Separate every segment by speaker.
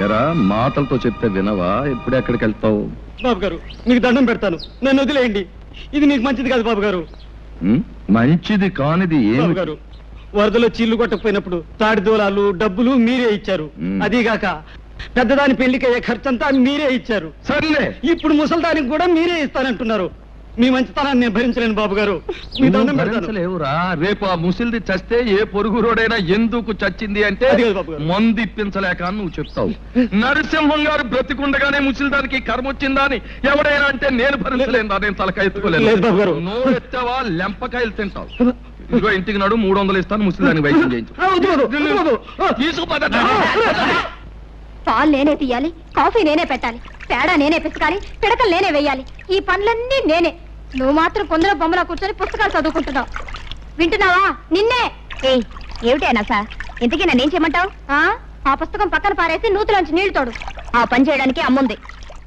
Speaker 1: ఎరా మాటలతో చెప్తే వినవా? ఎప్పుడు ఎక్కడికి వెళ్తావు?
Speaker 2: బాబు గారు మీకు దండం పెడతాను, నన్ను వదిలేయండి. ఇది నీకు మంచిది కాదు బాబు గారు.
Speaker 1: మంచిది కానిది
Speaker 2: బాబు గారు, వరదలో చిల్లు కొట్టకపోయినప్పుడు తాడి దూలాలు డబ్బులు మీరే ఇచ్చారు. అదీగాక పెద్దదాని పెళ్లికయ్యే ఖర్చంతా మీరే ఇచ్చారు.
Speaker 1: సర్లే,
Speaker 2: ఇప్పుడు ముసల్దానికి కూడా మీరే ఇస్తానంటున్నారు. మీ మంచితనాన్ని నేను భరించలేను బాబు గారు. మీ దండం పెడతాను.
Speaker 1: భరించలేవురా. రేపు ఆ ముసిల్ది చస్తే ఏ పొరుగు రోడైనా ఎందుకు చచ్చింది అంటే మందు ఇప్పించలేక నువ్వు చెప్తావు. నరసింహం గారు బ్రతికుండగానే ముసిల్దానికి కర్మ వచ్చిందా అని ఎవడైనా అంటే నేను భరించలేను. నేను తలకాయ ఎత్తుకోలేదు. నోరు ఎత్తావా లెంపకాయలు తింటావు. ఇదిగో ఇంటికి నాడు 300 ఇస్తాను, ముసిల్దానికి వైద్యం చేయించు.
Speaker 3: పాలు నేనే తీయాలి, కాఫీ నేనే పెట్టాలి, పేడ నేనే పిసకాలి, పిడకలు నేనే వేయాలి. ఈ పనులన్నీ నేనే. నువ్వు మాత్రం కొందరు బొమ్మలో కూర్చొని పుస్తకాలు చదువుకుంటున్నావు. వింటున్నావా? నిన్నే. ఏమిటైనా సార్, ఇంతకీ నన్నేం చేయమంటావు? ఆ పుస్తకం పక్కన పారేసి నూతులోంచి నీళ్లు తోడు. ఆ పని చేయడానికి అమ్ముంది.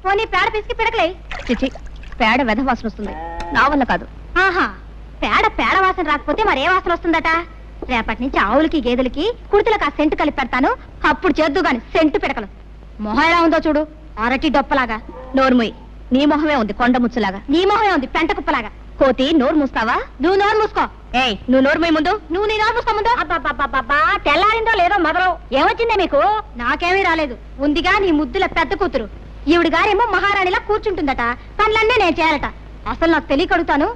Speaker 3: పోనీ పేడ పిసికి పిడకలే. చిచి, పేడ వెధ వాసన వస్తుంది, నా వల్ల కాదు. ఆహా, పేడ వాసన రాకపోతే మరే వాసన వస్తుందట? రేపటి నుంచి ఆవులకి గేదెలకి కుర్తులకు ఆ సెంటు కలిపి పెడతాను, అప్పుడు చేద్దు గాని సెంటు పిడకలు. మొహం ఎలా ఉందో చూడు, అరటి డొప్పలాగా. నోరుమూయి, నీ మొహమే ఉంది కొండ ముచ్చులాగా. నీ మొహమే ఉంది పెంట కుప్పలాగా. కోతి, నోరు మూస్తావా? నువ్వు నోరు మూసుకో. నువ్వు నోరు మూయి ముందు. నువ్వు నీ నోరు మూసుకో ముందు. అబ్బా, తెల్లారిందో లేదో మొదలు. ఏమొచ్చిందే మీకు? నాకేమీ రాలేదు. ఉందిగా నీ ముద్దుల పెద్ద కూతురు. ఈవిడ గారేమో మహారాణిలా కూర్చుంటుందట, పనులన్నీ నేను చేయాలట. అసలు నాకు తెలియకడుగుతాను,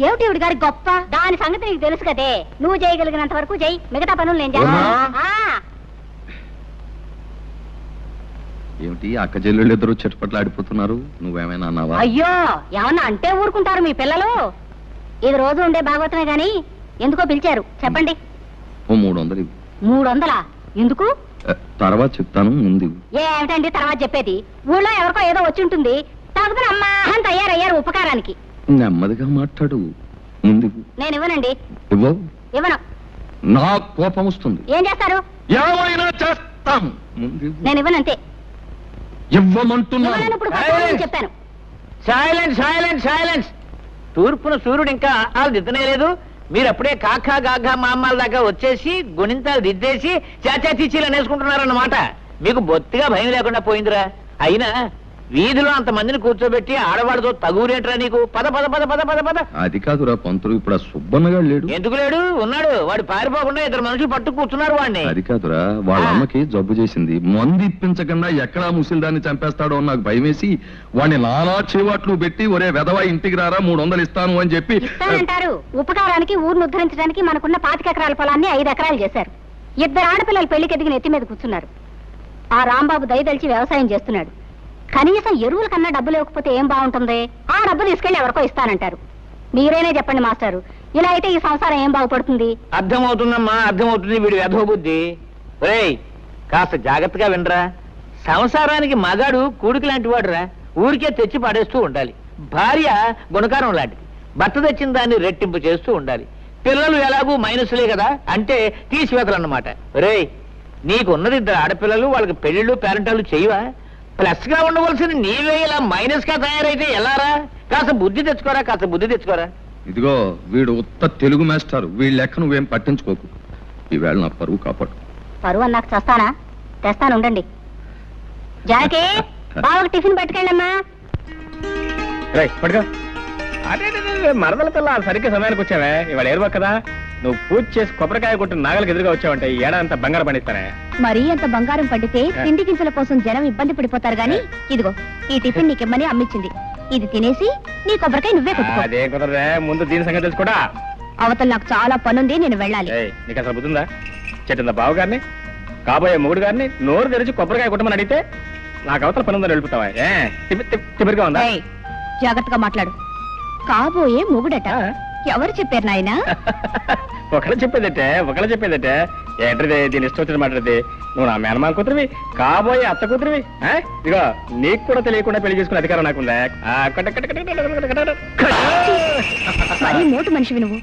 Speaker 3: ఏమిటి ఈవిడ గారి గొప్ప? దాని సంగతి నీకు తెలుసు కదే. నువ్వు చేయగలిగినంత వరకు చెయ్యి, మిగతా పనులు నేను చేస్తాను.
Speaker 1: ఏమిటి అక్క చెల్లెళ్ళు ఇద్దరు చెట్టుపట్లు ఆడిపోతున్నారు? నువ్వేమైనా అన్నావా?
Speaker 3: అయ్యో, ఏమన్నా అంటే ఊరుకుంటారు మీ పిల్లలు. ఇది రోజు ఉండే భాగవతమే గాని ఎందుకో పిలిచారు చెప్పండి.
Speaker 1: 300.
Speaker 3: 300? ఎందుకు?
Speaker 1: తర్వాత చెప్తాను, ముందు.
Speaker 3: ఏమిటండి తర్వాత చెప్పేది? ఊళ్ళో ఎవరికో ఏదో వచ్చి ఉంటుంది, తగ్గుతున్న అమ్మా అని తయారయ్యారు ఉపకారానికి.
Speaker 1: నెమ్మదిగా మాట్లాడు, ముందు.
Speaker 3: నేను ఇవ్వనండి. ఇవ్వను.
Speaker 1: నా కోపం వస్తుంది.
Speaker 3: ఏం చేస్తారు?
Speaker 1: ఏమైనా చేస్తాం.
Speaker 3: నేను ఇవ్వనంతే.
Speaker 1: ఇవ్వమంటున్నాను.
Speaker 3: చెప్పాను.
Speaker 4: Silence silence silence. తూర్పున సూర్యుడు ఇంకా దిద్దనే లేదు, మీరు అప్పుడే కాకా గాఘా మామాల దాకా వచ్చేసి గుణింతాలు దిద్దేసి చాచా చీచీలు అనేసుకుంటున్నారన్నమాట. మీకు బొత్తిగా భయం లేకుండా పోయిందిరా. అయినా వీధిలో అంత మందిని కూర్చోబెట్టి ఆడవాడితో తగురేట్రా నీకు? పద పద పద పద పద పద.
Speaker 1: అది కాదురా పంతులు, ఇప్పుడు ఆ సుబ్బన్నగాడు లేడు.
Speaker 4: ఎందుకు లేడు? ఉన్నాడు. వాడు పారిపోకుండా 2 మనుషులు పట్టు కూర్చున్నారు వాడిని.
Speaker 1: అది కాదురా, వాళ్ళ అమ్మకి జబ్బు చేసింది. మందు ఇప్పించకుండా ఎక్కడా ముసిల్దాన్ని చంపేస్తాడో నాకు భయం వేసి వాడిని నానా చేవాట్లు పెట్టి ఒరే వెధవా ఇంటికి రారా 300 ఇస్తాను అని చెప్పి
Speaker 3: అంటారు. ఉపకారానికి ఊరిని ఉద్ధరించడానికి మనకున్న 25 ఎకరాల పొలాన్ని 5 ఎకరాలు చేశారు. 2 ఆడపిల్లలు పెళ్లికి ఎదిగిన ఎత్తి మీద కూర్చున్నారు. ఆ రాంబాబు దయదలిచి వ్యవసాయం చేస్తున్నాడు. కనీసం ఎరువుల కన్నా డబ్బులు ఇవ్వకపోతే ఏం బాగుంటుంది? ఆ డబ్బు తీసుకెళ్లి ఎవరికో ఇస్తానంటారు. మీరేనే చెప్పండి మాస్టారు, ఇలా అయితే ఈ సంసారం ఏం బాగుపడుతుంది?
Speaker 4: అర్థమవుతుందమ్మా, అర్థమవుతుంది వీడి వెధవ బుద్ధి. ఒరేయ్, కాస్త జాగ్రత్తగా వినరా. సంసారానికి మగాడు కూడికి లాంటి వాడురా. ఊరికే తెచ్చి పడేస్తూ ఉండాలి. భార్య గుణకారం లాంటిది, భర్త తెచ్చిన దాన్ని రెట్టింపు చేస్తూ ఉండాలి. పిల్లలు ఎలాగూ మైనస్లే కదా, అంటే తీసివేతలన్నమాట. ఒరేయ్, నీకున్నది 2 ఆడపిల్లలు, వాళ్ళకి పెళ్లిళ్ళు పేరెంటాలు చేయవా? ప్లస్ గా ఉండవలసింది నీవే ఇలా మైనస్ గా తయారైతే ఎలారా? కాస్త బుద్ధి తెచ్చుకోరా, కాస్త బుద్ధి తెచ్చుకోరా.
Speaker 1: ఇదిగో వీడు ఉత్త తెలుగు మాస్టారు, వీళ్ళ లెక్క నువ్వేం పట్టించుకోకు. ఈవేళ నా పరువు కాపాడు.
Speaker 3: పరువు అన్నాక చేస్తానా? తెస్తాను ఉండండి. జానకి, బావకు టిఫిన్ పట్టుకెళ్ళమ్మా.
Speaker 2: పట్టుకో. అదే మరదల పిల్ల సరిగ్గా సమయానికి వచ్చావే. ఇవాళ ఏరువా కదా, నువ్వు పూజ చేసి కొబ్బరికాయ కొట్టిన నాగలికి ఎదురుగా వచ్చావంటే ఈ ఏడాదంతా బంగారం పండిస్తానే.
Speaker 3: మరీ అంత బంగారం పండితే తిండి గింజల కోసం జనం ఇబ్బంది పడిపోతారు గాని, ఇదిగో ఈ టిఫిన్ నీకిమ్మని అమ్మిచ్చింది. ఇది తినేసి నీ కొబ్బరికాయ నువ్వే కొట్టుకో.
Speaker 2: అదే కుదరదే, ముందు దీని సంగతి తెలుసుకోడా.
Speaker 3: అవతల నాకు చాలా పనుంది, నేను వెళ్ళాలి.
Speaker 2: నీకు అసలు బుద్ధిందా? చెట్టిందా బావగారిని, కాబోయే మొగుడు గారిని నోరు తెరిచి కొబ్బరికాయ కొట్టమని అడిగితే నాకు అవతల పనుందని వెళ్ళిపోతావా? తిమిరిగా ఉందా?
Speaker 3: జాగ్రత్తగా మాట్లాడు. కాబోయే మొగుడట ఎవరు చెప్పారు నాయన?
Speaker 2: ఒకళ్ళు చెప్పేదటే ఏంటది? దీని ఇష్టం వచ్చిన మాట్లాడితే నువ్వు నా మేనమామ కూతురివి, కాబోయే అత్త కూతురివి. ఇదిగో నీకు కూడా తెలియకుండా పెళ్లి చేసుకునే అధికారం నాకుందా?
Speaker 3: మోటు మనిషివి నువ్వు.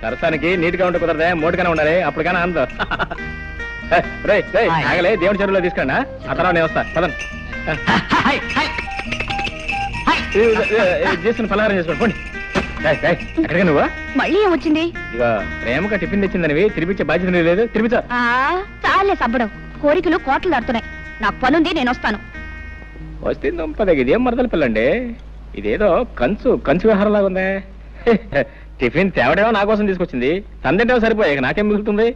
Speaker 2: సరసానికి నీట్గా ఉంటే కుదరదే, మోటుగానే ఉండాలి, అప్పటికైనా అంద. ఆగలే, దేవుడి చెరువులో తీసుకురా, ఆ తర్వాత నేను వస్తా. పదండి, చేసుకుని పలహారం చేసుకోండి. పోండి. ఎక్కడికి నువ్వు?
Speaker 3: మళ్ళీ ఏమొచ్చింది?
Speaker 2: ఇక ప్రేమగా టిఫిన్ తెచ్చిందనివి తిరిపించే బాధ్యత లేదు. తిరిపించా
Speaker 3: చాలే సబ్బడం, కోరికలు కోట్లు దాడుతున్నాయి. నాకు పనుంది, నేను వస్తాను.
Speaker 2: వస్తే దుంపదగి ఇదేం మరదల పిల్లండి, ఇదేదో కంచు వ్యవహారంలాగా ఉందే. టిఫిన్ తేవడేమో నా కోసం తీసుకొచ్చింది, తందేమో సరిపోయాక నాకేం మిగులుతుంది?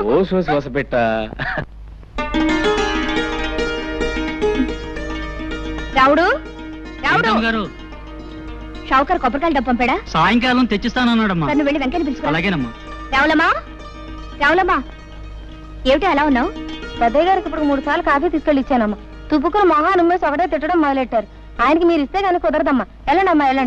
Speaker 2: ఓ సోస పెట్ట.
Speaker 3: రావుడు రావుడు
Speaker 5: గారు
Speaker 3: షావుకర్ కొబ్బరికాయలు డబ్బు పంపాడా?
Speaker 5: సాయంకాలం తెచ్చిస్తానన్నాడమ్మా.
Speaker 3: నన్ను వెళ్ళి వెంకని పిలుచుకో.
Speaker 5: అలాగేనమ్మా.
Speaker 3: రావులమ్మా, రావులమ్మా, ఏమిటి అలా ఉన్నావు? పెద్దయ్య గారికి ఇప్పుడు 3 సార్లు కాఫీ తీసుకెళ్ళి ఇచ్చానమ్మా. తుప్పుకుని మొహాన్ని ఉమ్మేసి ఒకటే తిట్టడం మొదలెట్టారు. ఆయనకి మీరు ఇస్తే కానీ కుదరదమ్మా. వెళ్ళండి అమ్మా, వెళ్ళండి.